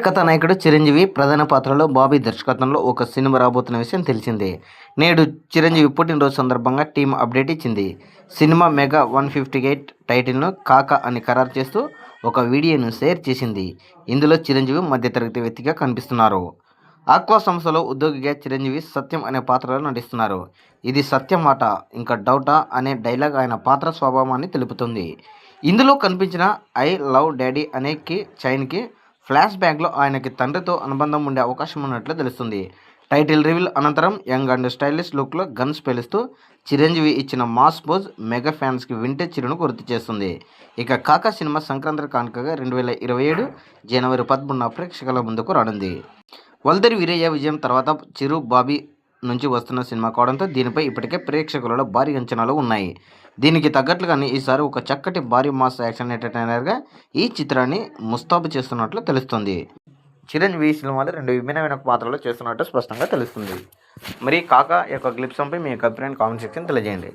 కథానాయకుడు చిరంజీవి ప్రధాన పాత్రలో బాబీ దర్శకత్వంలో ఒక సినిమా రాబోతున్న విషయం తెలిసిందే. నేడు చిరంజీవి పుట్టినరోజు సందర్భంగా టీం అప్డేట్ ఇచ్చింది. సినిమా మెగా 158 టైటిల్ను కాకా అని ఖరారు చేస్తూ ఒక వీడియోను షేర్ చేసింది. ఇందులో చిరంజీవి మధ్యతరగతి వ్యక్తిగా కనిపిస్తున్నారు. ఆక్వా సంస్థలో ఉద్యోగిగా చిరంజీవి సత్యం అనే పాత్రలో నటిస్తున్నారు. ఇది సత్యం మాట ఇంకా డౌటా అనే డైలాగ్ ఆయన పాత్ర స్వభావాన్ని తెలుపుతుంది. ఇందులో కనిపించిన ఐ లవ్ డాడీ అనే చైన్కి ఫ్లాష్ బ్యాక్లో ఆయనకి తండ్రితో అనుబంధం ఉండే అవకాశం ఉన్నట్లు తెలుస్తుంది. టైటిల్ రివీల్ అనంతరం యంగ్ అండ్ స్టైలిష్ లుక్లో గన్స్ పేలుస్తూ చిరంజీవి ఇచ్చిన మాస్ పోజ్ మెగా ఫ్యాన్స్కి వింటేజ్ చిరును గుర్తు చేస్తుంది. ఇక కాకా సినిమా సంక్రాంతి కానుకగా 2027 జనవరి 13న ప్రేక్షకుల ముందుకు రానుంది. వల్దరి వీరయ్య విజయం తర్వాత చిరు బాబీ నుంచి వస్తున్న సినిమా కావడంతో దీనిపై ఇప్పటికే ప్రేక్షకులలో భారీ అంచనాలు ఉన్నాయి. దీనికి తగ్గట్లుగానే ఈసారి ఒక చక్కటి భారీ మాస్ యాక్షన్ ఎంటర్టైనర్గా ఈ చిత్రాన్ని ముస్తాబు చేస్తున్నట్లు తెలుస్తుంది. చిరంజీవి ఈ సినిమాలో 2 విభిన్నమైన పాత్రలు చేస్తున్నట్టు స్పష్టంగా తెలుస్తుంది. మరి కాకా యొక్క గ్లిప్సంపై మీ యొక్క అభిప్రాయాన్ని కామెంట్ సెక్షన్ తెలియజేయండి.